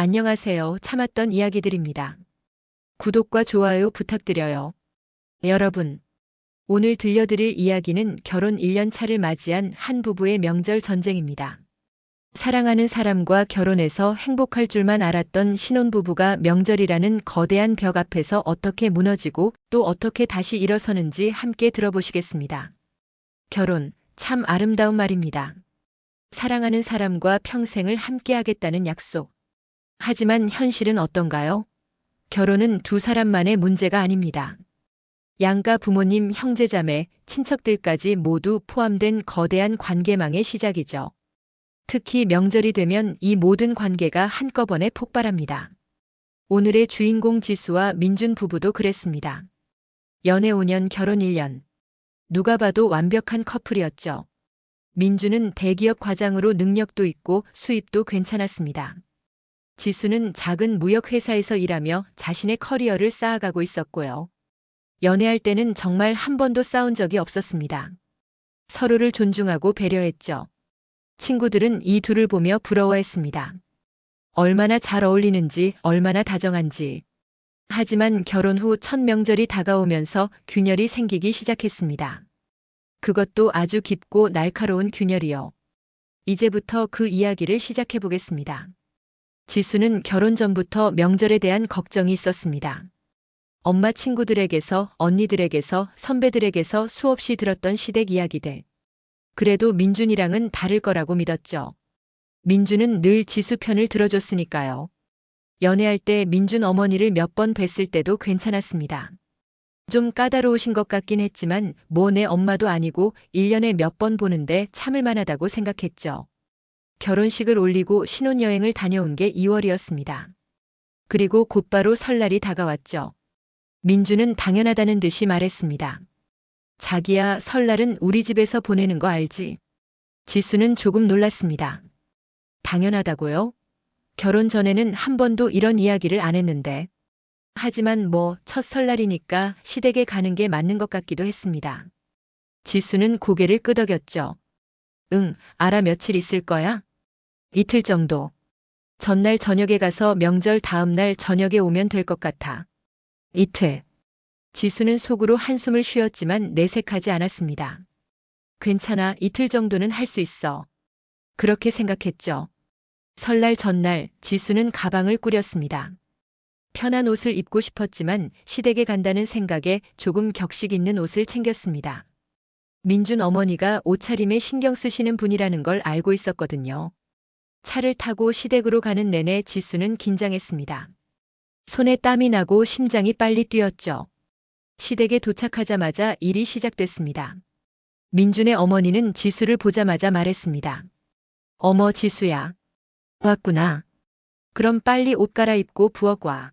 안녕하세요. 참았던 이야기들입니다. 구독과 좋아요 부탁드려요. 여러분, 오늘 들려드릴 이야기는 결혼 1년 차를 맞이한 한 부부의 명절 전쟁입니다. 사랑하는 사람과 결혼해서 행복할 줄만 알았던 신혼부부가 명절이라는 거대한 벽 앞에서 어떻게 무너지고 또 어떻게 다시 일어서는지 함께 들어보시겠습니다. 결혼, 참 아름다운 말입니다. 사랑하는 사람과 평생을 함께하겠다는 약속. 하지만 현실은 어떤가요? 결혼은 두 사람만의 문제가 아닙니다. 양가 부모님, 형제자매, 친척들까지 모두 포함된 거대한 관계망의 시작이죠. 특히 명절이 되면 이 모든 관계가 한꺼번에 폭발합니다. 오늘의 주인공 지수와 민준 부부도 그랬습니다. 연애 5년, 결혼 1년. 누가 봐도 완벽한 커플이었죠. 민준은 대기업 과장으로 능력도 있고 수입도 괜찮았습니다. 지수는 작은 무역회사에서 일하며 자신의 커리어를 쌓아가고 있었고요. 연애할 때는 정말 한 번도 싸운 적이 없었습니다. 서로를 존중하고 배려했죠. 친구들은 이 둘을 보며 부러워했습니다. 얼마나 잘 어울리는지, 얼마나 다정한지. 하지만 결혼 후 첫 명절이 다가오면서 균열이 생기기 시작했습니다. 그것도 아주 깊고 날카로운 균열이요. 이제부터 그 이야기를 시작해 보겠습니다. 지수는 결혼 전부터 명절에 대한 걱정이 있었습니다. 엄마 친구들에게서, 언니들에게서, 선배들에게서 수없이 들었던 시댁 이야기들. 그래도 민준이랑은 다를 거라고 믿었죠. 민준은 늘 지수 편을 들어줬으니까요. 연애할 때 민준 어머니를 몇 번 뵀을 때도 괜찮았습니다. 좀 까다로우신 것 같긴 했지만 뭐 내 엄마도 아니고 1년에 몇 번 보는데 참을 만하다고 생각했죠. 결혼식을 올리고 신혼여행을 다녀온 게 2월이었습니다. 그리고 곧바로 설날이 다가왔죠. 민준은 당연하다는 듯이 말했습니다. 자기야, 설날은 우리 집에서 보내는 거 알지? 지수는 조금 놀랐습니다. 당연하다고요? 결혼 전에는 한 번도 이런 이야기를 안 했는데. 하지만 뭐 첫 설날이니까 시댁에 가는 게 맞는 것 같기도 했습니다. 지수는 고개를 끄덕였죠. 응, 알아. 며칠 있을 거야? 이틀 정도. 전날 저녁에 가서 명절 다음날 저녁에 오면 될 것 같아. 이틀. 지수는 속으로 한숨을 쉬었지만 내색하지 않았습니다. 괜찮아, 이틀 정도는 할 수 있어. 그렇게 생각했죠. 설날 전날 지수는 가방을 꾸렸습니다. 편한 옷을 입고 싶었지만 시댁에 간다는 생각에 조금 격식 있는 옷을 챙겼습니다. 민준 어머니가 옷차림에 신경 쓰시는 분이라는 걸 알고 있었거든요. 차를 타고 시댁으로 가는 내내 지수는 긴장했습니다. 손에 땀이 나고 심장이 빨리 뛰었죠. 시댁에 도착하자마자 일이 시작됐습니다. 민준의 어머니는 지수를 보자마자 말했습니다. 어머, 지수야. 왔구나. 그럼 빨리 옷 갈아입고 부엌 와.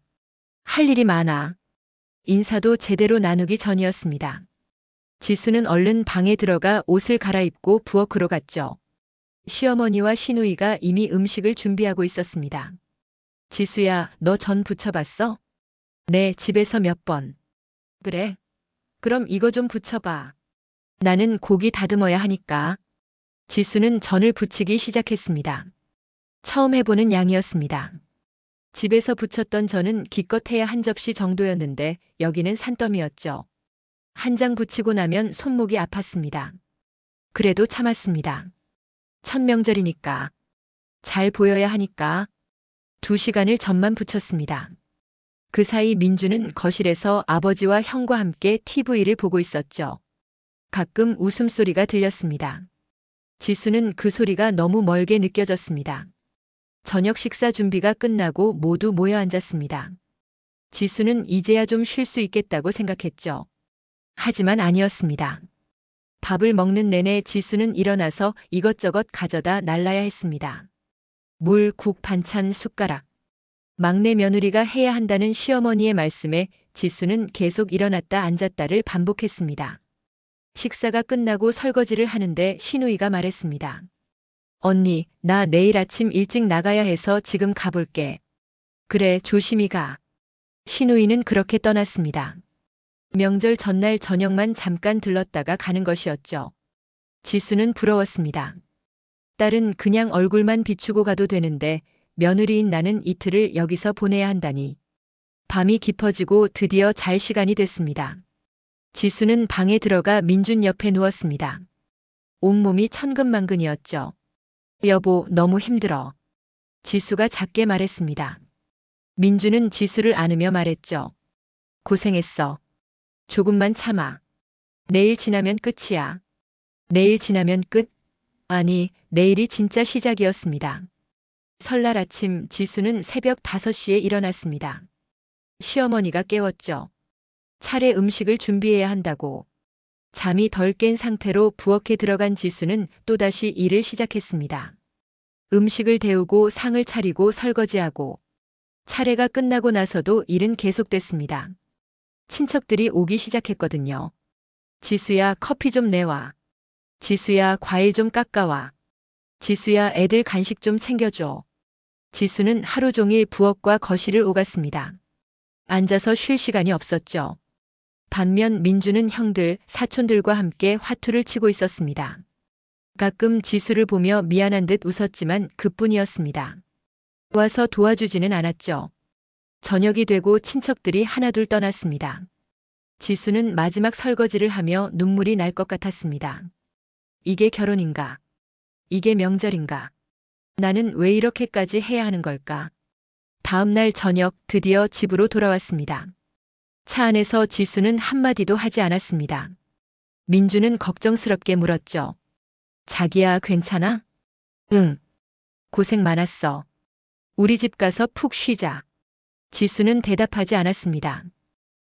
할 일이 많아. 인사도 제대로 나누기 전이었습니다. 지수는 얼른 방에 들어가 옷을 갈아입고 부엌으로 갔죠. 시어머니와 시누이가 이미 음식을 준비하고 있었습니다. 지수야, 너 전 부쳐봤어? 네, 집에서 몇 번. 그래? 그럼 이거 좀 부쳐봐. 나는 고기 다듬어야 하니까. 지수는 전을 부치기 시작했습니다. 처음 해보는 양이었습니다. 집에서 부쳤던 전은 기껏해야 한 접시 정도였는데 여기는 산더미였죠. 한 장 부치고 나면 손목이 아팠습니다. 그래도 참았습니다. 첫 명절이니까. 잘 보여야 하니까. 2시간을 전만 부쳤습니다. 그 사이 민주는 거실에서 아버지와 형과 함께 TV를 보고 있었죠. 가끔 웃음소리가 들렸습니다. 지수는 그 소리가 너무 멀게 느껴졌습니다. 저녁 식사 준비가 끝나고 모두 모여 앉았습니다. 지수는 이제야 좀 쉴 수 있겠다고 생각했죠. 하지만 아니었습니다. 밥을 먹는 내내 지수는 일어나서 이것저것 가져다 날라야 했습니다. 물, 국, 반찬, 숟가락. 막내 며느리가 해야 한다는 시어머니의 말씀에 지수는 계속 일어났다 앉았다를 반복했습니다. 식사가 끝나고 설거지를 하는데 시누이가 말했습니다. 언니, 나 내일 아침 일찍 나가야 해서 지금 가볼게. 그래, 조심히 가. 시누이는 그렇게 떠났습니다. 명절 전날 저녁만 잠깐 들렀다가 가는 것이었죠. 지수는 부러웠습니다. 딸은 그냥 얼굴만 비추고 가도 되는데 며느리인 나는 이틀을 여기서 보내야 한다니. 밤이 깊어지고 드디어 잘 시간이 됐습니다. 지수는 방에 들어가 민준 옆에 누웠습니다. 온몸이 천근만근이었죠. 여보, 너무 힘들어. 지수가 작게 말했습니다. 민준은 지수를 안으며 말했죠. 고생했어. 조금만 참아. 내일 지나면 끝이야. 내일 지나면 끝? 아니, 내일이 진짜 시작이었습니다. 설날 아침 지수는 새벽 5시에 일어났습니다. 시어머니가 깨웠죠. 차례 음식을 준비해야 한다고. 잠이 덜 깬 상태로 부엌에 들어간 지수는 또다시 일을 시작했습니다. 음식을 데우고 상을 차리고 설거지하고. 차례가 끝나고 나서도 일은 계속됐습니다. 친척들이 오기 시작했거든요. 지수야, 커피 좀 내와. 지수야, 과일 좀 깎아와. 지수야, 애들 간식 좀 챙겨줘. 지수는 하루 종일 부엌과 거실을 오갔습니다. 앉아서 쉴 시간이 없었죠. 반면 민주는 형들, 사촌들과 함께 화투를 치고 있었습니다. 가끔 지수를 보며 미안한 듯 웃었지만 그뿐이었습니다. 와서 도와주지는 않았죠. 저녁이 되고 친척들이 하나둘 떠났습니다. 지수는 마지막 설거지를 하며 눈물이 날 것 같았습니다. 이게 결혼인가? 이게 명절인가? 나는 왜 이렇게까지 해야 하는 걸까? 다음 날 저녁 드디어 집으로 돌아왔습니다. 차 안에서 지수는 한마디도 하지 않았습니다. 민주는 걱정스럽게 물었죠. 자기야, 괜찮아? 응. 고생 많았어. 우리 집 가서 푹 쉬자. 지수는 대답하지 않았습니다.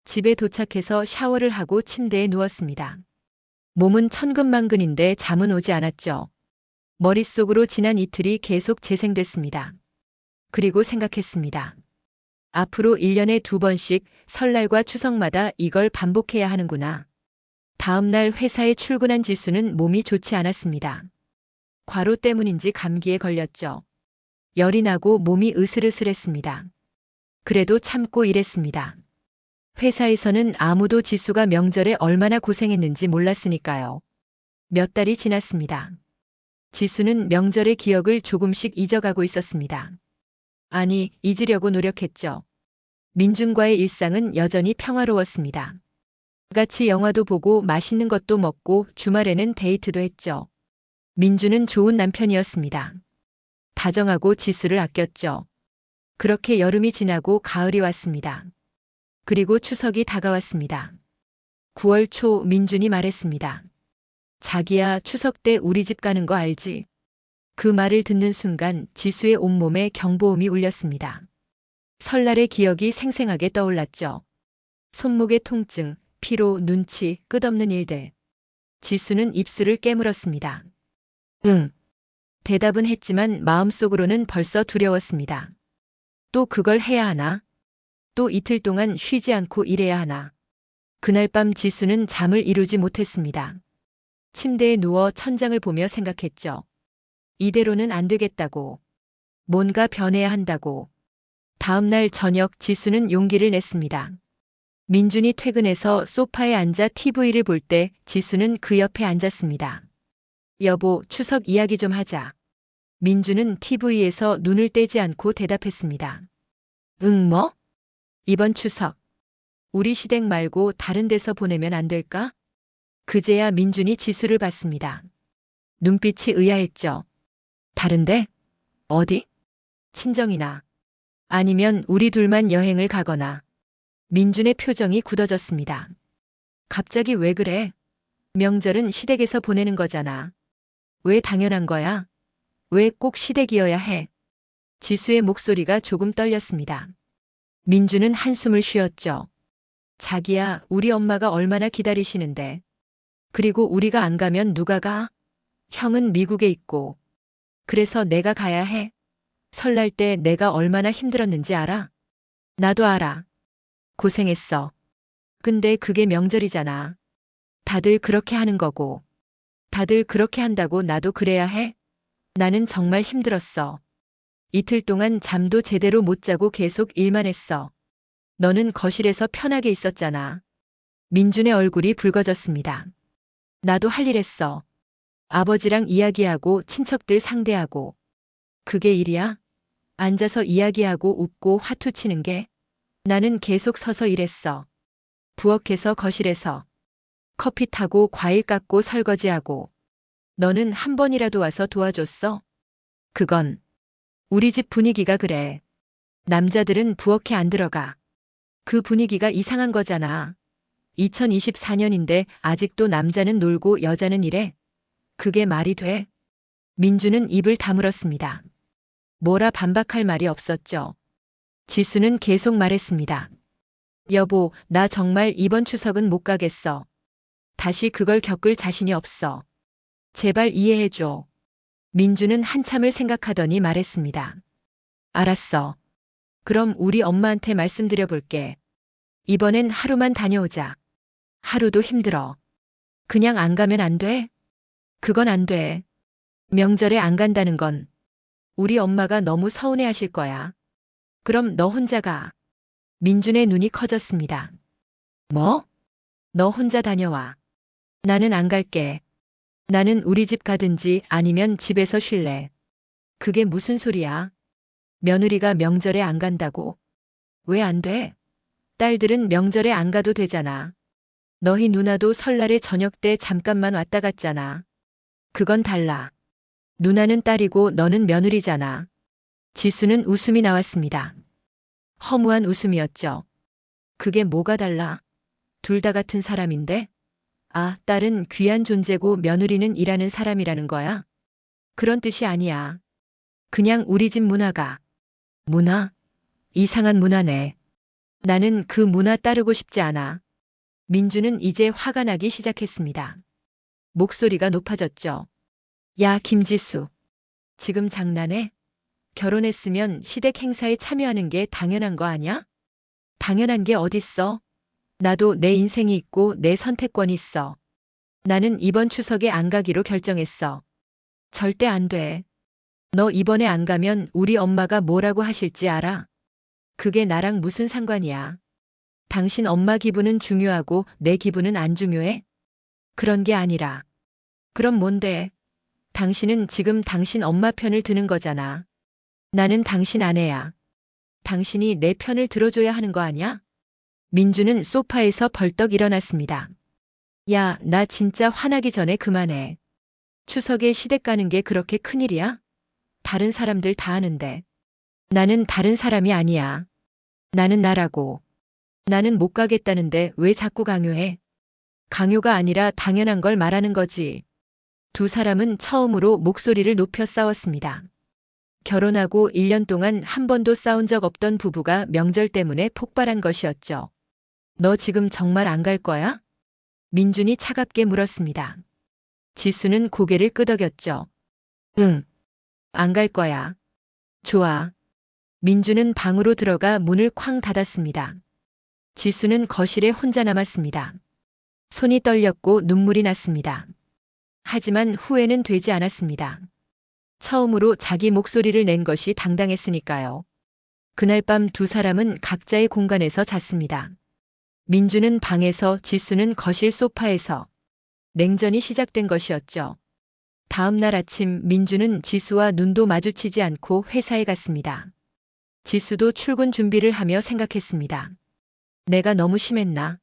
집에 도착해서 샤워를 하고 침대에 누웠습니다. 몸은 천근만근인데 잠은 오지 않았죠. 머릿속으로 지난 이틀이 계속 재생됐습니다. 그리고 생각했습니다. 앞으로 1년에 2번씩 설날과 추석마다 이걸 반복해야 하는구나. 다음 날 회사에 출근한 지수는 몸이 좋지 않았습니다. 과로 때문인지 감기에 걸렸죠. 열이 나고 몸이 으슬으슬했습니다. 그래도 참고 일했습니다. 회사에서는 아무도 지수가 명절에 얼마나 고생했는지 몰랐으니까요. 몇 달이 지났습니다. 지수는 명절의 기억을 조금씩 잊어가고 있었습니다. 아니, 잊으려고 노력했죠. 민준과의 일상은 여전히 평화로웠습니다. 같이 영화도 보고 맛있는 것도 먹고 주말에는 데이트도 했죠. 민준은 좋은 남편이었습니다. 다정하고 지수를 아꼈죠. 그렇게 여름이 지나고 가을이 왔습니다. 그리고 추석이 다가왔습니다. 9월 초 민준이 말했습니다. 자기야, 추석 때 우리 집 가는 거 알지? 그 말을 듣는 순간 지수의 온몸에 경보음이 울렸습니다. 설날의 기억이 생생하게 떠올랐죠. 손목의 통증, 피로, 눈치, 끝없는 일들. 지수는 입술을 깨물었습니다. 응. 대답은 했지만 마음속으로는 벌써 두려웠습니다. 또 그걸 해야 하나? 또 이틀 동안 쉬지 않고 일해야 하나? 그날 밤 지수는 잠을 이루지 못했습니다. 침대에 누워 천장을 보며 생각했죠. 이대로는 안 되겠다고. 뭔가 변해야 한다고. 다음 날 저녁 지수는 용기를 냈습니다. 민준이 퇴근해서 소파에 앉아 TV를 볼 때 지수는 그 옆에 앉았습니다. 여보, 추석 이야기 좀 하자. 민준은 TV에서 눈을 떼지 않고 대답했습니다. 응, 뭐? 이번 추석. 우리 시댁 말고 다른 데서 보내면 안 될까? 그제야 민준이 지수를 봤습니다. 눈빛이 의아했죠. 다른데? 어디? 친정이나. 아니면 우리 둘만 여행을 가거나. 민준의 표정이 굳어졌습니다. 갑자기 왜 그래? 명절은 시댁에서 보내는 거잖아. 왜 당연한 거야? 왜 꼭 시댁이어야 해? 지수의 목소리가 조금 떨렸습니다. 민준은 한숨을 쉬었죠. 자기야, 우리 엄마가 얼마나 기다리시는데. 그리고 우리가 안 가면 누가 가? 형은 미국에 있고. 그래서 내가 가야 해. 설날 때 내가 얼마나 힘들었는지 알아? 나도 알아. 고생했어. 근데 그게 명절이잖아. 다들 그렇게 하는 거고. 다들 그렇게 한다고 나도 그래야 해? 나는 정말 힘들었어. 이틀 동안 잠도 제대로 못 자고 계속 일만 했어. 너는 거실에서 편하게 있었잖아. 민준의 얼굴이 붉어졌습니다. 나도 할 일 했어. 아버지랑 이야기하고 친척들 상대하고. 그게 일이야? 앉아서 이야기하고 웃고 화투치는 게. 나는 계속 서서 일했어. 부엌에서 거실에서. 커피 타고 과일 깎고 설거지하고. 너는 한 번이라도 와서 도와줬어? 그건 우리 집 분위기가 그래. 남자들은 부엌에 안 들어가. 그 분위기가 이상한 거잖아. 2024년인데 아직도 남자는 놀고 여자는 일해? 그게 말이 돼? 민주는 입을 다물었습니다. 뭐라 반박할 말이 없었죠. 지수는 계속 말했습니다. 여보, 나 정말 이번 추석은 못 가겠어. 다시 그걸 겪을 자신이 없어. 제발 이해해줘. 민주는 한참을 생각하더니 말했습니다. 알았어. 그럼 우리 엄마한테 말씀드려 볼게. 이번엔 하루만 다녀오자. 하루도 힘들어. 그냥 안 가면 안 돼? 그건 안 돼. 명절에 안 간다는 건 우리 엄마가 너무 서운해 하실 거야. 그럼 너 혼자 가. 민준의 눈이 커졌습니다. 뭐? 너 혼자 다녀와. 나는 안 갈게. 나는 우리 집 가든지 아니면 집에서 쉴래. 그게 무슨 소리야? 며느리가 명절에 안 간다고? 왜 안 돼? 딸들은 명절에 안 가도 되잖아. 너희 누나도 설날에 저녁 때 잠깐만 왔다 갔잖아. 그건 달라. 누나는 딸이고 너는 며느리잖아. 지수는 웃음이 나왔습니다. 허무한 웃음이었죠. 그게 뭐가 달라? 둘 다 같은 사람인데? 아, 딸은 귀한 존재고 며느리는 일하는 사람이라는 거야? 그런 뜻이 아니야. 그냥 우리 집 문화가. 문화? 이상한 문화네. 나는 그 문화 따르고 싶지 않아. 민주는 이제 화가 나기 시작했습니다. 목소리가 높아졌죠. 야, 김지수. 지금 장난해? 결혼했으면 시댁 행사에 참여하는 게 당연한 거 아니야? 당연한 게 어딨어? 나도 내 인생이 있고 내 선택권이 있어. 나는 이번 추석에 안 가기로 결정했어. 절대 안 돼. 너 이번에 안 가면 우리 엄마가 뭐라고 하실지 알아? 그게 나랑 무슨 상관이야? 당신 엄마 기분은 중요하고 내 기분은 안 중요해? 그런 게 아니라. 그럼 뭔데? 당신은 지금 당신 엄마 편을 드는 거잖아. 나는 당신 아내야. 당신이 내 편을 들어줘야 하는 거 아니야? 민주는 소파에서 벌떡 일어났습니다. 야, 나 진짜 화나기 전에 그만해. 추석에 시댁 가는 게 그렇게 큰일이야? 다른 사람들 다 아는데. 나는 다른 사람이 아니야. 나는 나라고. 나는 못 가겠다는데 왜 자꾸 강요해? 강요가 아니라 당연한 걸 말하는 거지. 두 사람은 처음으로 목소리를 높여 싸웠습니다. 결혼하고 1년 동안 한 번도 싸운 적 없던 부부가 명절 때문에 폭발한 것이었죠. 너 지금 정말 안 갈 거야? 민준이 차갑게 물었습니다. 지수는 고개를 끄덕였죠. 응. 안 갈 거야. 좋아. 민주는 방으로 들어가 문을 쾅 닫았습니다. 지수는 거실에 혼자 남았습니다. 손이 떨렸고 눈물이 났습니다. 하지만 후회는 되지 않았습니다. 처음으로 자기 목소리를 낸 것이 당당했으니까요. 그날 밤 두 사람은 각자의 공간에서 잤습니다. 민주는 방에서, 지수는 거실 소파에서. 냉전이 시작된 것이었죠. 다음 날 아침 민주는 지수와 눈도 마주치지 않고 회사에 갔습니다. 지수도 출근 준비를 하며 생각했습니다. 내가 너무 심했나?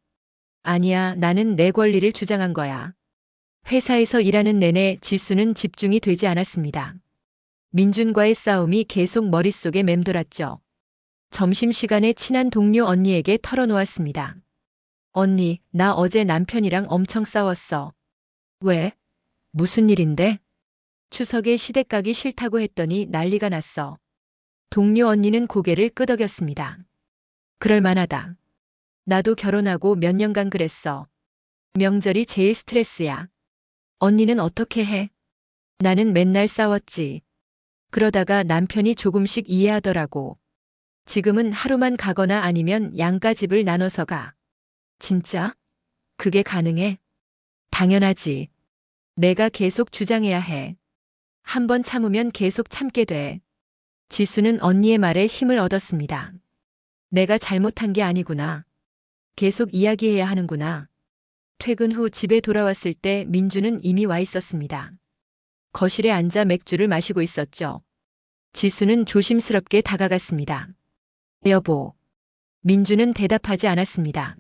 아니야, 나는 내 권리를 주장한 거야. 회사에서 일하는 내내 지수는 집중이 되지 않았습니다. 민준과의 싸움이 계속 머릿속에 맴돌았죠. 점심시간에 친한 동료 언니에게 털어놓았습니다. 언니, 나 어제 남편이랑 엄청 싸웠어. 왜? 무슨 일인데? 추석에 시댁 가기 싫다고 했더니 난리가 났어. 동료 언니는 고개를 끄덕였습니다. 그럴 만하다. 나도 결혼하고 몇 년간 그랬어. 명절이 제일 스트레스야. 언니는 어떻게 해? 나는 맨날 싸웠지. 그러다가 남편이 조금씩 이해하더라고. 지금은 하루만 가거나 아니면 양가 집을 나눠서 가. 진짜? 그게 가능해? 당연하지. 내가 계속 주장해야 해. 한 번 참으면 계속 참게 돼. 지수는 언니의 말에 힘을 얻었습니다. 내가 잘못한 게 아니구나. 계속 이야기해야 하는구나. 퇴근 후 집에 돌아왔을 때 민주는 이미 와 있었습니다. 거실에 앉아 맥주를 마시고 있었죠. 지수는 조심스럽게 다가갔습니다. 여보. 민주는 대답하지 않았습니다.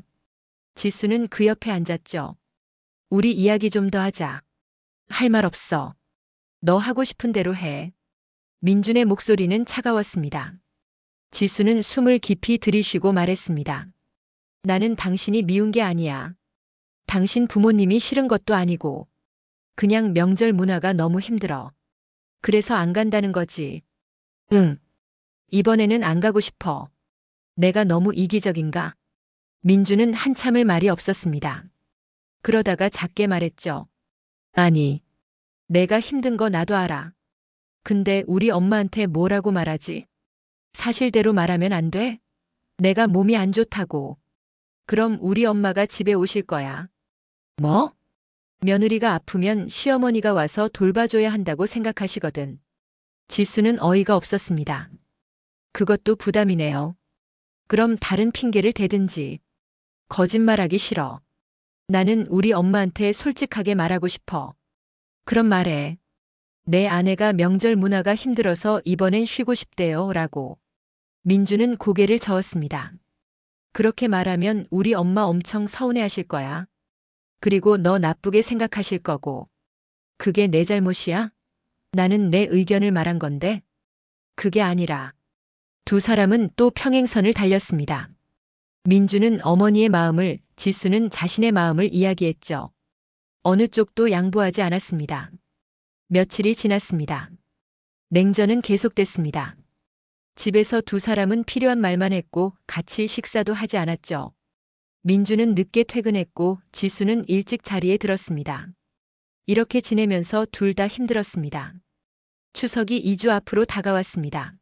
지수는 그 옆에 앉았죠. 우리 이야기 좀 더 하자. 할 말 없어. 너 하고 싶은 대로 해. 민준의 목소리는 차가웠습니다. 지수는 숨을 깊이 들이쉬고 말했습니다. 나는 당신이 미운 게 아니야. 당신 부모님이 싫은 것도 아니고. 그냥 명절 문화가 너무 힘들어. 그래서 안 간다는 거지. 응. 이번에는 안 가고 싶어. 내가 너무 이기적인가? 민주는 한참을 말이 없었습니다. 그러다가 작게 말했죠. 아니, 내가 힘든 거 나도 알아. 근데 우리 엄마한테 뭐라고 말하지? 사실대로 말하면 안 돼? 내가 몸이 안 좋다고. 그럼 우리 엄마가 집에 오실 거야. 뭐? 며느리가 아프면 시어머니가 와서 돌봐줘야 한다고 생각하시거든. 지수는 어이가 없었습니다. 그것도 부담이네요. 그럼 다른 핑계를 대든지. 거짓말하기 싫어. 나는 우리 엄마한테 솔직하게 말하고 싶어. 그럼 말해. 내 아내가 명절 문화가 힘들어서 이번엔 쉬고 싶대요. 라고. 민주는 고개를 저었습니다. 그렇게 말하면 우리 엄마 엄청 서운해하실 거야. 그리고 너 나쁘게 생각하실 거고. 그게 내 잘못이야? 나는 내 의견을 말한 건데. 그게 아니라. 두 사람은 또 평행선을 달렸습니다. 민주는 어머니의 마음을, 지수는 자신의 마음을 이야기했죠. 어느 쪽도 양보하지 않았습니다. 며칠이 지났습니다. 냉전은 계속됐습니다. 집에서 두 사람은 필요한 말만 했고 같이 식사도 하지 않았죠. 민주는 늦게 퇴근했고 지수는 일찍 자리에 들었습니다. 이렇게 지내면서 둘 다 힘들었습니다. 추석이 2주 앞으로 다가왔습니다.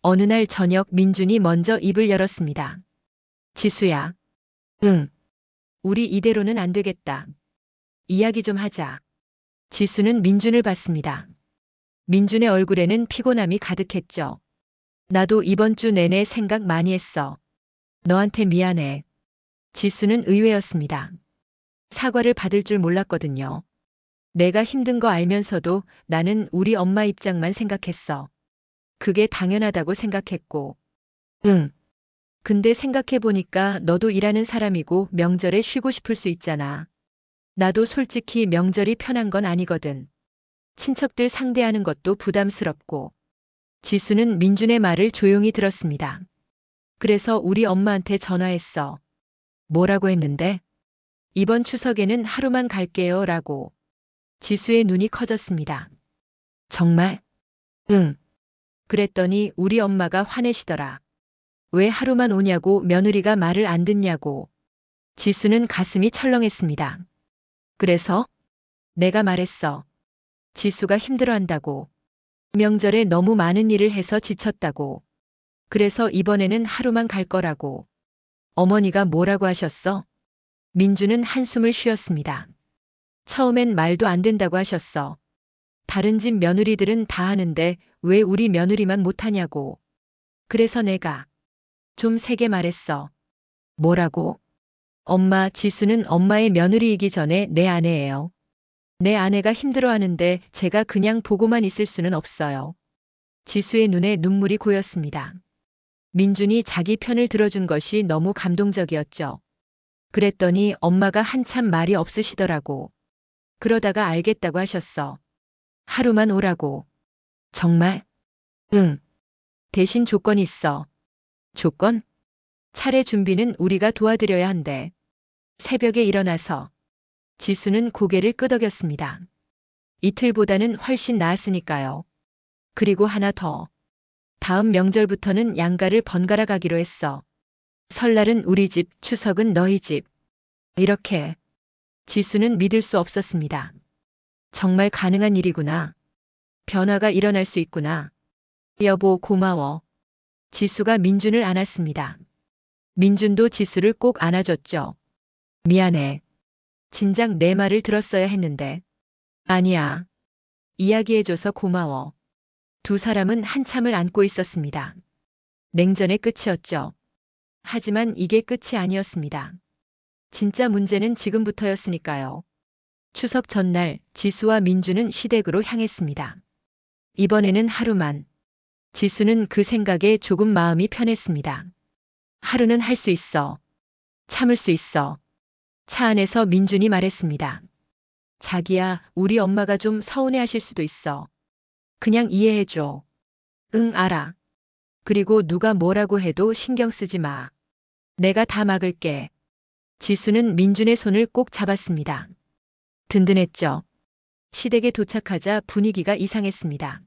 어느 날 저녁 민준이 먼저 입을 열었습니다. 지수야. 응. 우리 이대로는 안 되겠다. 이야기 좀 하자. 지수는 민준을 봤습니다. 민준의 얼굴에는 피곤함이 가득했죠. 나도 이번 주 내내 생각 많이 했어. 너한테 미안해. 지수는 의외였습니다. 사과를 받을 줄 몰랐거든요. 내가 힘든 거 알면서도 나는 우리 엄마 입장만 생각했어. 그게 당연하다고 생각했고. 응. 근데 생각해보니까 너도 일하는 사람이고 명절에 쉬고 싶을 수 있잖아. 나도 솔직히 명절이 편한 건 아니거든. 친척들 상대하는 것도 부담스럽고. 지수는 민준의 말을 조용히 들었습니다. 그래서 우리 엄마한테 전화했어. 뭐라고 했는데? 이번 추석에는 하루만 갈게요 라고. 지수의 눈이 커졌습니다. 정말? 응. 그랬더니 우리 엄마가 화내시더라. 왜 하루만 오냐고 며느리가 말을 안 듣냐고. 지수는 가슴이 철렁했습니다. 그래서? 내가 말했어. 지수가 힘들어한다고. 명절에 너무 많은 일을 해서 지쳤다고. 그래서 이번에는 하루만 갈 거라고. 어머니가 뭐라고 하셨어? 민주는 한숨을 쉬었습니다. 처음엔 말도 안 된다고 하셨어. 다른 집 며느리들은 다 하는데 왜 우리 며느리만 못하냐고. 그래서 내가 좀 세게 말했어. 뭐라고? 엄마, 지수는 엄마의 며느리이기 전에 내 아내예요. 내 아내가 힘들어하는데 제가 그냥 보고만 있을 수는 없어요. 지수의 눈에 눈물이 고였습니다. 민준이 자기 편을 들어준 것이 너무 감동적이었죠. 그랬더니 엄마가 한참 말이 없으시더라고. 그러다가 알겠다고 하셨어. 하루만 오라고. 정말? 응. 대신 조건이 있어. 조건? 차례 준비는 우리가 도와드려야 한대. 새벽에 일어나서. 지수는 고개를 끄덕였습니다. 이틀보다는 훨씬 나았으니까요. 그리고 하나 더. 다음 명절부터는 양가를 번갈아 가기로 했어. 설날은 우리 집, 추석은 너희 집. 이렇게. 지수는 믿을 수 없었습니다. 정말 가능한 일이구나. 변화가 일어날 수 있구나. 여보, 고마워. 지수가 민준을 안았습니다. 민준도 지수를 꼭 안아줬죠. 미안해. 진작 내 말을 들었어야 했는데. 아니야. 이야기해줘서 고마워. 두 사람은 한참을 안고 있었습니다. 냉전의 끝이었죠. 하지만 이게 끝이 아니었습니다. 진짜 문제는 지금부터였으니까요. 추석 전날 지수와 민주는 시댁으로 향했습니다. 이번에는 하루만. 지수는 그 생각에 조금 마음이 편했습니다. 하루는 할 수 있어. 참을 수 있어. 차 안에서 민준이 말했습니다. 자기야, 우리 엄마가 좀 서운해하실 수도 있어. 그냥 이해해줘. 응, 알아. 그리고 누가 뭐라고 해도 신경 쓰지 마. 내가 다 막을게. 지수는 민준의 손을 꼭 잡았습니다. 든든했죠. 시댁에 도착하자 분위기가 이상했습니다.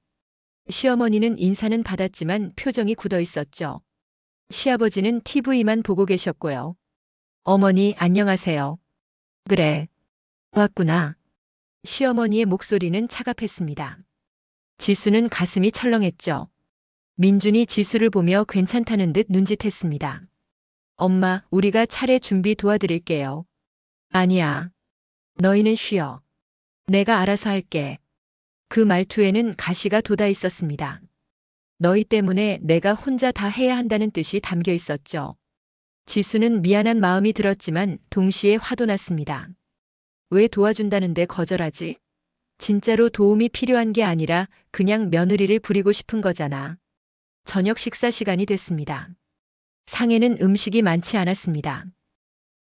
시어머니는 인사는 받았지만 표정이 굳어 있었죠. 시아버지는 TV만 보고 계셨고요. 어머니, 안녕하세요. 그래. 왔구나. 시어머니의 목소리는 차갑했습니다. 지수는 가슴이 철렁했죠. 민준이 지수를 보며 괜찮다는 듯 눈짓했습니다. 엄마, 우리가 차례 준비 도와드릴게요. 아니야. 너희는 쉬어. 내가 알아서 할게. 그 말투에는 가시가 돋아 있었습니다. 너희 때문에 내가 혼자 다 해야 한다는 뜻이 담겨 있었죠. 지수는 미안한 마음이 들었지만 동시에 화도 났습니다. 왜 도와준다는데 거절하지? 진짜로 도움이 필요한 게 아니라 그냥 며느리를 부리고 싶은 거잖아. 저녁 식사 시간이 됐습니다. 상에는 음식이 많지 않았습니다.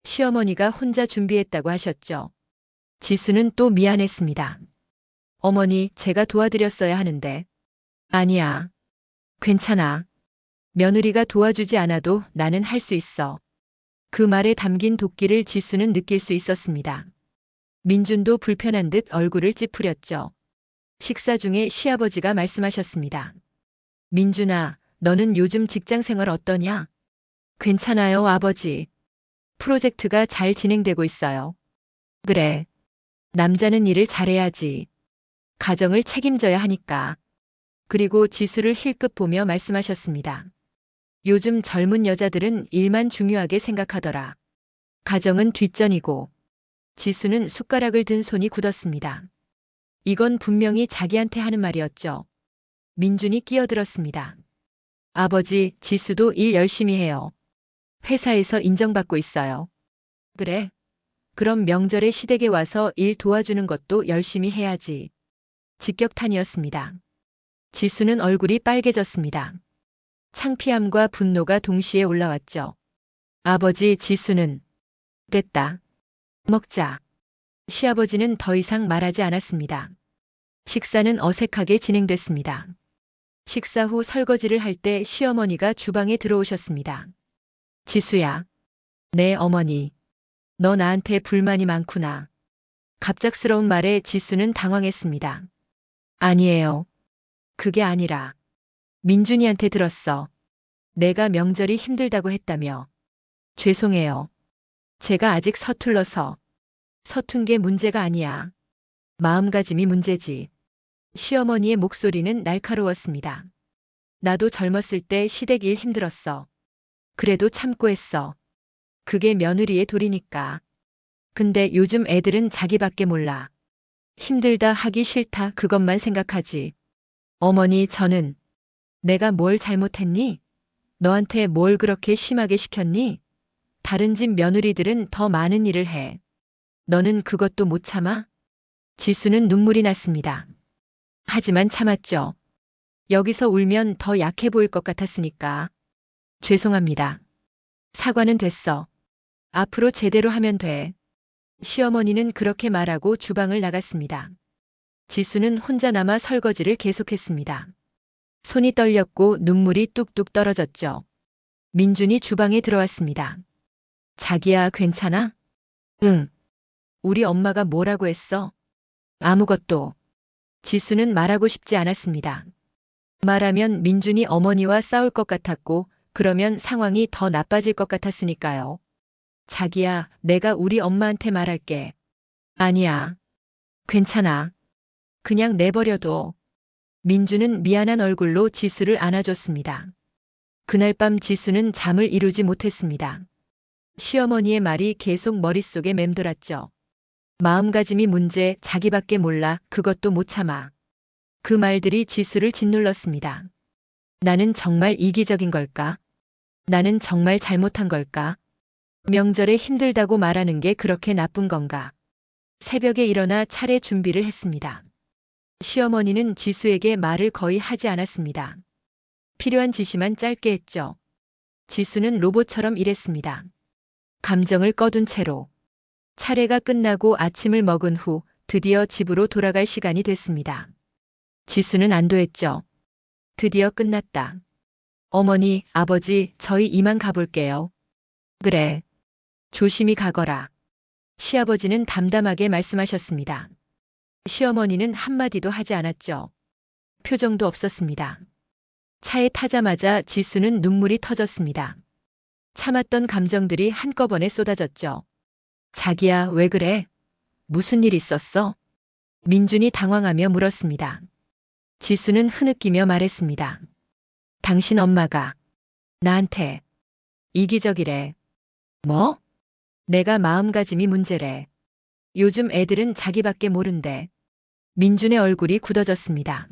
시어머니가 혼자 준비했다고 하셨죠. 지수는 또 미안했습니다. 어머니, 제가 도와드렸어야 하는데. 아니야. 괜찮아. 며느리가 도와주지 않아도 나는 할 수 있어. 그 말에 담긴 도끼를 지수는 느낄 수 있었습니다. 민준도 불편한 듯 얼굴을 찌푸렸죠. 식사 중에 시아버지가 말씀하셨습니다. 민준아, 너는 요즘 직장 생활 어떠냐? 괜찮아요, 아버지. 프로젝트가 잘 진행되고 있어요. 그래. 남자는 일을 잘해야지. 가정을 책임져야 하니까. 그리고 지수를 힐끗 보며 말씀하셨습니다. 요즘 젊은 여자들은 일만 중요하게 생각하더라. 가정은 뒷전이고. 지수는 숟가락을 든 손이 굳었습니다. 이건 분명히 자기한테 하는 말이었죠. 민준이 끼어들었습니다. 아버지, 지수도 일 열심히 해요. 회사에서 인정받고 있어요. 그래? 그럼 명절에 시댁에 와서 일 도와주는 것도 열심히 해야지. 직격탄이었습니다. 지수는 얼굴이 빨개졌습니다. 창피함과 분노가 동시에 올라왔죠. 아버지, 지수는 됐다. 먹자. 시아버지는 더 이상 말하지 않았습니다. 식사는 어색하게 진행됐습니다. 식사 후 설거지를 할 때 시어머니가 주방에 들어오셨습니다. 지수야. 네, 어머니. 너 나한테 불만이 많구나. 갑작스러운 말에 지수는 당황했습니다. 아니에요. 그게 아니라. 민준이한테 들었어. 내가 명절이 힘들다고 했다며. 죄송해요. 제가 아직 서툴러서. 서툰 게 문제가 아니야. 마음가짐이 문제지. 시어머니의 목소리는 날카로웠습니다. 나도 젊었을 때 시댁 일 힘들었어. 그래도 참고 했어. 그게 며느리의 도리니까. 근데 요즘 애들은 자기밖에 몰라. 힘들다 하기 싫다 그것만 생각하지. 어머니, 저는 내가 뭘 잘못했니? 너한테 뭘 그렇게 심하게 시켰니? 다른 집 며느리들은 더 많은 일을 해. 너는 그것도 못 참아? 지수는 눈물이 났습니다. 하지만 참았죠. 여기서 울면 더 약해 보일 것 같았으니까. 죄송합니다. 사과는 됐어. 앞으로 제대로 하면 돼. 시어머니는 그렇게 말하고 주방을 나갔습니다. 지수는 혼자 남아 설거지를 계속했습니다. 손이 떨렸고 눈물이 뚝뚝 떨어졌죠. 민준이 주방에 들어왔습니다. 자기야, 괜찮아? 응. 우리 엄마가 뭐라고 했어? 아무것도. 지수는 말하고 싶지 않았습니다. 말하면 민준이 어머니와 싸울 것 같았고 그러면 상황이 더 나빠질 것 같았으니까요. 자기야, 내가 우리 엄마한테 말할게. 아니야. 괜찮아. 그냥 내버려둬. 민준은 미안한 얼굴로 지수를 안아줬습니다. 그날 밤 지수는 잠을 이루지 못했습니다. 시어머니의 말이 계속 머릿속에 맴돌았죠. 마음가짐이 문제, 자기밖에 몰라, 그것도 못 참아. 그 말들이 지수를 짓눌렀습니다. 나는 정말 이기적인 걸까? 나는 정말 잘못한 걸까? 명절에 힘들다고 말하는 게 그렇게 나쁜 건가? 새벽에 일어나 차례 준비를 했습니다. 시어머니는 지수에게 말을 거의 하지 않았습니다. 필요한 지시만 짧게 했죠. 지수는 로봇처럼 일했습니다. 감정을 꺼둔 채로. 차례가 끝나고 아침을 먹은 후 드디어 집으로 돌아갈 시간이 됐습니다. 지수는 안도했죠. 드디어 끝났다. 어머니, 아버지, 저희 이만 가볼게요. 그래. 조심히 가거라. 시아버지는 담담하게 말씀하셨습니다. 시어머니는 한마디도 하지 않았죠. 표정도 없었습니다. 차에 타자마자 지수는 눈물이 터졌습니다. 참았던 감정들이 한꺼번에 쏟아졌죠. 자기야, 왜 그래? 무슨 일 있었어? 민준이 당황하며 물었습니다. 지수는 흐느끼며 말했습니다. 당신 엄마가 나한테 이기적이래. 뭐? 내가 마음가짐이 문제래. 요즘 애들은 자기밖에 모른대. 민준의 얼굴이 굳어졌습니다.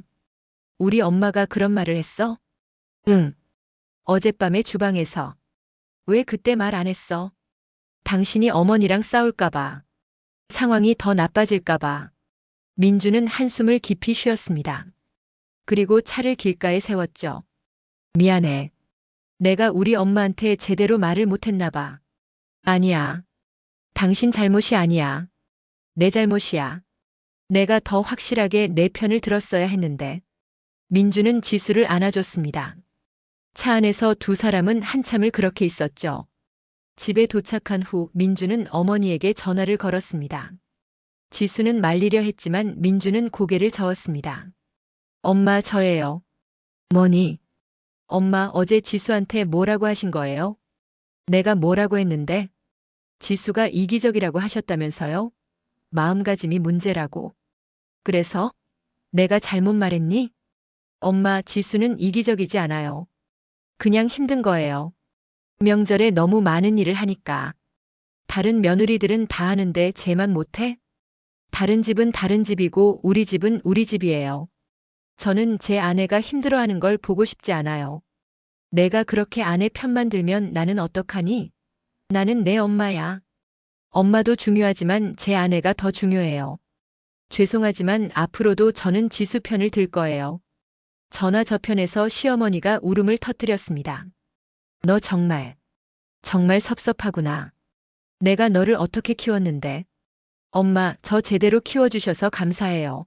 우리 엄마가 그런 말을 했어? 응. 어젯밤에 주방에서. 왜 그때 말 안 했어? 당신이 어머니랑 싸울까봐. 상황이 더 나빠질까봐. 민준은 한숨을 깊이 쉬었습니다. 그리고 차를 길가에 세웠죠. 미안해. 내가 우리 엄마한테 제대로 말을 못했나봐. 아니야. 당신 잘못이 아니야. 내 잘못이야. 내가 더 확실하게 내 편을 들었어야 했는데. 민주는 지수를 안아줬습니다. 차 안에서 두 사람은 한참을 그렇게 있었죠. 집에 도착한 후 민주는 어머니에게 전화를 걸었습니다. 지수는 말리려 했지만 민주는 고개를 저었습니다. 엄마, 저예요. 뭐니? 엄마, 어제 지수한테 뭐라고 하신 거예요? 내가 뭐라고 했는데? 지수가 이기적이라고 하셨다면서요? 마음가짐이 문제라고. 그래서? 내가 잘못 말했니? 엄마, 지수는 이기적이지 않아요. 그냥 힘든 거예요. 명절에 너무 많은 일을 하니까. 다른 며느리들은 다 하는데 쟤만 못해? 다른 집은 다른 집이고 우리 집은 우리 집이에요. 저는 제 아내가 힘들어하는 걸 보고 싶지 않아요. 내가 그렇게 아내 편만 들면 나는 어떡하니? 나는 내 엄마야. 엄마도 중요하지만 제 아내가 더 중요해요. 죄송하지만 앞으로도 저는 지수 편을 들 거예요. 전화 저편에서 시어머니가 울음을 터뜨렸습니다. 너 정말 섭섭하구나. 내가 너를 어떻게 키웠는데. 엄마, 저 제대로 키워주셔서 감사해요.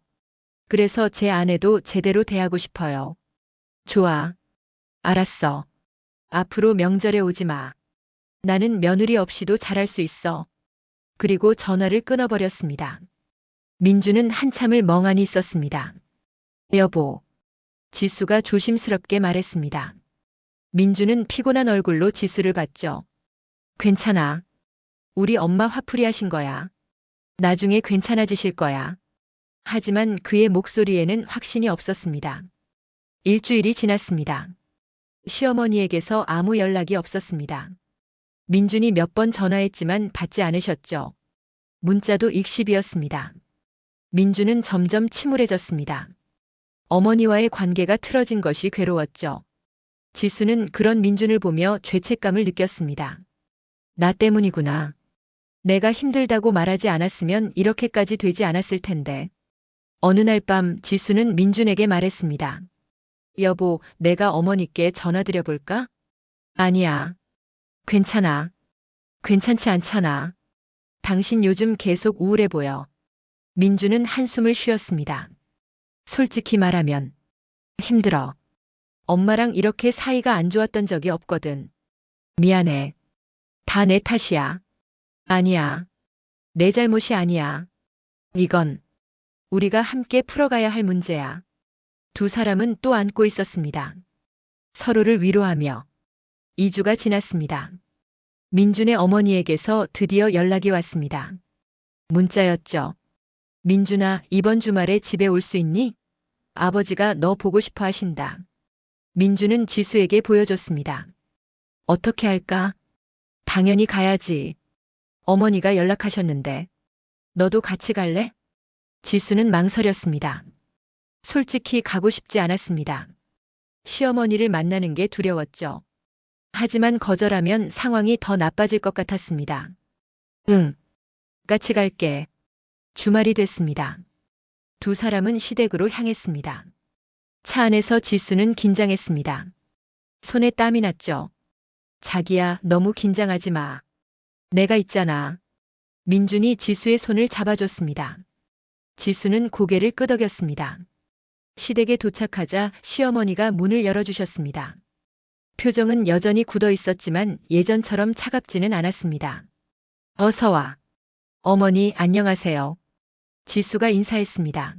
그래서 제 아내도 제대로 대하고 싶어요. 좋아. 알았어. 앞으로 명절에 오지 마. 나는 며느리 없이도 잘할 수 있어. 그리고 전화를 끊어버렸습니다. 민주는 한참을 멍하니 있었습니다. 여보. 지수가 조심스럽게 말했습니다. 민주는 피곤한 얼굴로 지수를 봤죠. 괜찮아. 우리 엄마 화풀이 하신 거야. 나중에 괜찮아지실 거야. 하지만 그의 목소리에는 확신이 없었습니다. 일주일이 지났습니다. 시어머니에게서 아무 연락이 없었습니다. 민준이 몇 번 전화했지만 받지 않으셨죠. 문자도 익십이었습니다. 민준은 점점 침울해졌습니다. 어머니와의 관계가 틀어진 것이 괴로웠죠. 지수는 그런 민준을 보며 죄책감을 느꼈습니다. 나 때문이구나. 내가 힘들다고 말하지 않았으면 이렇게까지 되지 않았을 텐데. 어느 날 밤 지수는 민준에게 말했습니다. 여보, 내가 어머니께 전화드려 볼까? 아니야. 괜찮아. 괜찮지 않잖아. 당신 요즘 계속 우울해 보여. 민준은 한숨을 쉬었습니다. 솔직히 말하면 힘들어. 엄마랑 이렇게 사이가 안 좋았던 적이 없거든. 미안해. 다 내 탓이야. 아니야. 내 잘못이 아니야. 이건 우리가 함께 풀어가야 할 문제야. 두 사람은 또 안고 있었습니다. 서로를 위로하며 2주가 지났습니다. 민준의 어머니에게서 드디어 연락이 왔습니다. 문자였죠. 민준아, 이번 주말에 집에 올 수 있니? 아버지가 너 보고 싶어 하신다. 민준은 지수에게 보여줬습니다. 어떻게 할까? 당연히 가야지. 어머니가 연락하셨는데. 너도 같이 갈래? 지수는 망설였습니다. 솔직히 가고 싶지 않았습니다. 시어머니를 만나는 게 두려웠죠. 하지만 거절하면 상황이 더 나빠질 것 같았습니다. 응. 같이 갈게. 주말이 됐습니다. 두 사람은 시댁으로 향했습니다. 차 안에서 지수는 긴장했습니다. 손에 땀이 났죠. 자기야, 너무 긴장하지 마. 내가 있잖아. 민준이 지수의 손을 잡아줬습니다. 지수는 고개를 끄덕였습니다. 시댁에 도착하자 시어머니가 문을 열어주셨습니다. 표정은 여전히 굳어 있었지만 예전처럼 차갑지는 않았습니다. 어서 와. 어머니, 안녕하세요. 지수가 인사했습니다.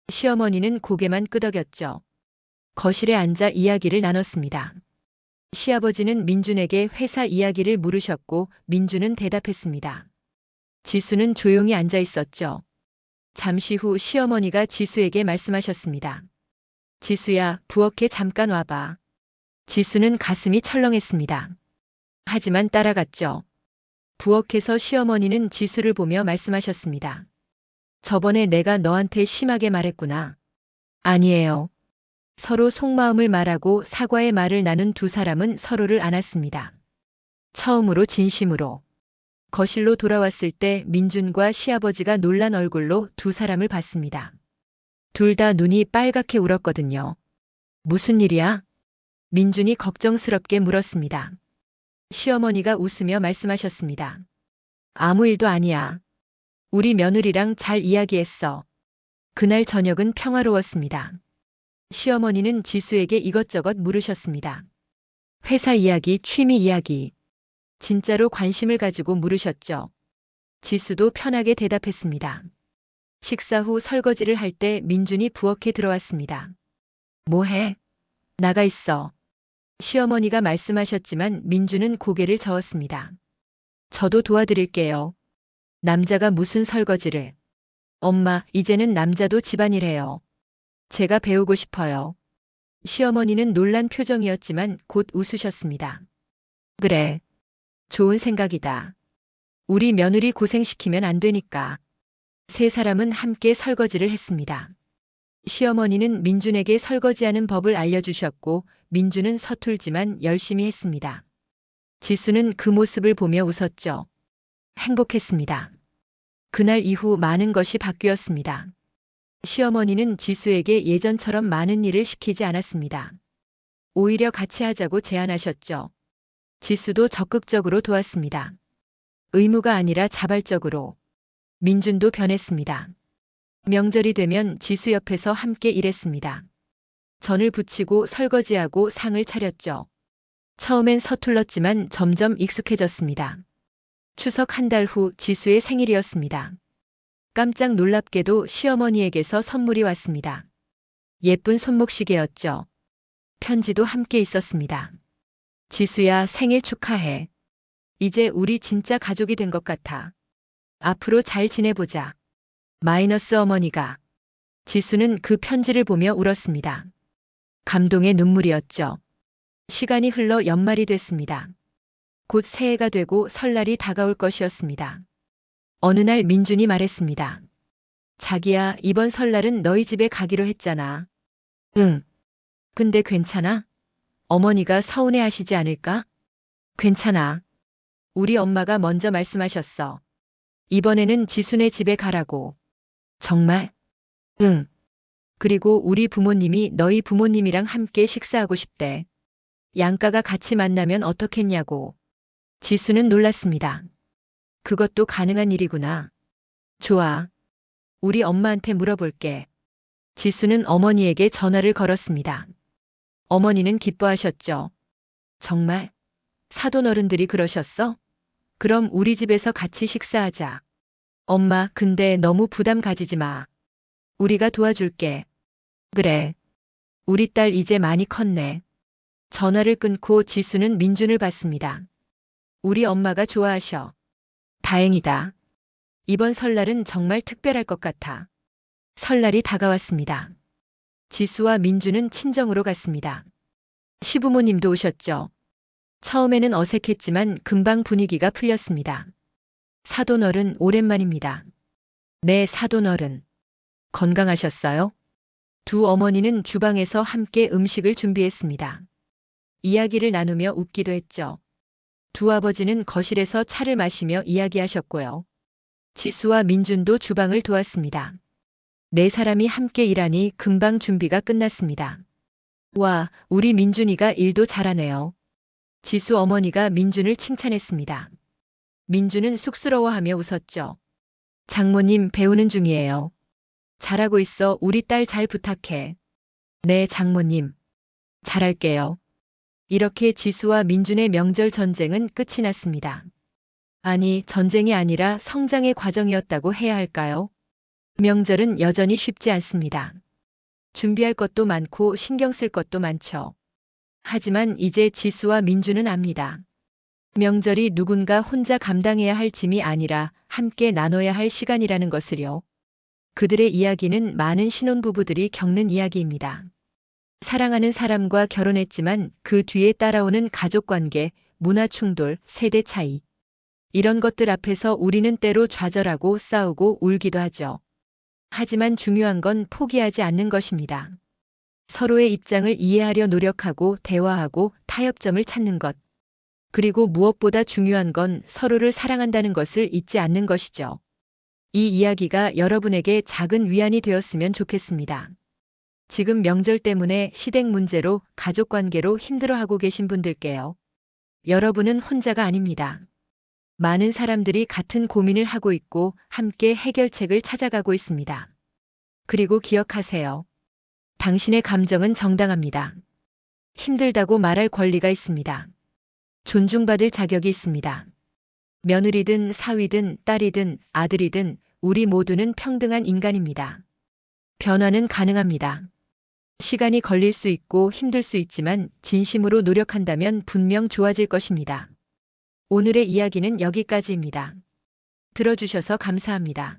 시어머니는 고개만 끄덕였죠. 거실에 앉아 이야기를 나눴습니다. 시아버지는 민준에게 회사 이야기를 물으셨고 민준은 대답했습니다. 지수는 조용히 앉아 있었죠. 잠시 후 시어머니가 지수에게 말씀하셨습니다. 지수야, 부엌에 잠깐 와봐. 지수는 가슴이 철렁했습니다. 하지만 따라갔죠. 부엌에서 시어머니는 지수를 보며 말씀하셨습니다. 저번에 내가 너한테 심하게 말했구나. 아니에요. 서로 속마음을 말하고 사과의 말을 나눈 두 사람은 서로를 안았습니다. 처음으로 진심으로. 거실로 돌아왔을 때 민준과 시아버지가 놀란 얼굴로 두 사람을 봤습니다. 둘 다 눈이 빨갛게 울었거든요. 무슨 일이야? 민준이 걱정스럽게 물었습니다. 시어머니가 웃으며 말씀하셨습니다. 아무 일도 아니야. 우리 며느리랑 잘 이야기했어. 그날 저녁은 평화로웠습니다. 시어머니는 지수에게 이것저것 물으셨습니다. 회사 이야기, 취미 이야기. 진짜로 관심을 가지고 물으셨죠. 지수도 편하게 대답했습니다. 식사 후 설거지를 할 때 민준이 부엌에 들어왔습니다. 뭐해? 나가 있어. 시어머니가 말씀하셨지만 민준은 고개를 저었습니다. 저도 도와드릴게요. 남자가 무슨 설거지를. 엄마, 이제는 남자도 집안일 해요. 제가 배우고 싶어요. 시어머니는 놀란 표정이었지만 곧 웃으셨습니다. 그래. 좋은 생각이다. 우리 며느리 고생시키면 안 되니까. 세 사람은 함께 설거지를 했습니다. 시어머니는 민준에게 설거지하는 법을 알려주셨고 민준은 서툴지만 열심히 했습니다. 지수는 그 모습을 보며 웃었죠. 행복했습니다. 그날 이후 많은 것이 바뀌었습니다. 시어머니는 지수에게 예전처럼 많은 일을 시키지 않았습니다. 오히려 같이 하자고 제안하셨죠. 지수도 적극적으로 도왔습니다. 의무가 아니라 자발적으로. 민준도 변했습니다. 명절이 되면 지수 옆에서 함께 일했습니다. 전을 부치고 설거지하고 상을 차렸죠. 처음엔 서툴렀지만 점점 익숙해졌습니다. 추석 한 달 후 지수의 생일이었습니다. 깜짝 놀랍게도 시어머니에게서 선물이 왔습니다. 예쁜 손목시계였죠. 편지도 함께 있었습니다. 지수야, 생일 축하해. 이제 우리 진짜 가족이 된 것 같아. 앞으로 잘 지내보자. 마이너스 어머니가. 지수는 그 편지를 보며 울었습니다. 감동의 눈물이었죠. 시간이 흘러 연말이 됐습니다. 곧 새해가 되고 설날이 다가올 것이었습니다. 어느 날 민준이 말했습니다. 자기야, 이번 설날은 너희 집에 가기로 했잖아. 응. 근데 괜찮아? 어머니가 서운해하시지 않을까? 괜찮아. 우리 엄마가 먼저 말씀하셨어. 이번에는 지수네 집에 가라고. 정말? 응. 그리고 우리 부모님이 너희 부모님이랑 함께 식사하고 싶대. 양가가 같이 만나면 어떻겠냐고. 지수는 놀랐습니다. 그것도 가능한 일이구나. 좋아. 우리 엄마한테 물어볼게. 지수는 어머니에게 전화를 걸었습니다. 어머니는 기뻐하셨죠. 정말? 사돈 어른들이 그러셨어? 그럼 우리 집에서 같이 식사하자. 엄마, 근데 너무 부담 가지지 마. 우리가 도와줄게. 그래. 우리 딸 이제 많이 컸네. 전화를 끊고 지수는 민준을 봤습니다. 우리 엄마가 좋아하셔. 다행이다. 이번 설날은 정말 특별할 것 같아. 설날이 다가왔습니다. 지수와 민준은 친정으로 갔습니다. 시부모님도 오셨죠. 처음에는 어색했지만 금방 분위기가 풀렸습니다. 사돈어른 오랜만입니다. 네, 사돈어른. 건강하셨어요? 두 어머니는 주방에서 함께 음식을 준비했습니다. 이야기를 나누며 웃기도 했죠. 두 아버지는 거실에서 차를 마시며 이야기하셨고요. 지수와 민준도 주방을 도왔습니다. 네 사람이 함께 일하니 금방 준비가 끝났습니다. 와, 우리 민준이가 일도 잘하네요. 지수 어머니가 민준을 칭찬했습니다. 민준은 쑥스러워하며 웃었죠. 장모님 배우는 중이에요. 잘하고 있어. 우리 딸 잘 부탁해. 네, 장모님. 잘할게요. 이렇게 지수와 민준의 명절 전쟁은 끝이 났습니다. 아니, 전쟁이 아니라 성장의 과정이었다고 해야 할까요? 명절은 여전히 쉽지 않습니다. 준비할 것도 많고 신경 쓸 것도 많죠. 하지만 이제 지수와 민준은 압니다. 명절이 누군가 혼자 감당해야 할 짐이 아니라 함께 나눠야 할 시간이라는 것을요. 그들의 이야기는 많은 신혼부부들이 겪는 이야기입니다. 사랑하는 사람과 결혼했지만 그 뒤에 따라오는 가족관계, 문화 충돌, 세대 차이. 이런 것들 앞에서 우리는 때로 좌절하고 싸우고 울기도 하죠. 하지만 중요한 건 포기하지 않는 것입니다. 서로의 입장을 이해하려 노력하고 대화하고 타협점을 찾는 것. 그리고 무엇보다 중요한 건 서로를 사랑한다는 것을 잊지 않는 것이죠. 이 이야기가 여러분에게 작은 위안이 되었으면 좋겠습니다. 지금 명절 때문에 시댁 문제로 가족 관계로 힘들어하고 계신 분들께요. 여러분은 혼자가 아닙니다. 많은 사람들이 같은 고민을 하고 있고 함께 해결책을 찾아가고 있습니다. 그리고 기억하세요. 당신의 감정은 정당합니다. 힘들다고 말할 권리가 있습니다. 존중받을 자격이 있습니다. 며느리든 사위든 딸이든 아들이든 우리 모두는 평등한 인간입니다. 변화는 가능합니다. 시간이 걸릴 수 있고 힘들 수 있지만 진심으로 노력한다면 분명 좋아질 것입니다. 오늘의 이야기는 여기까지입니다. 들어주셔서 감사합니다.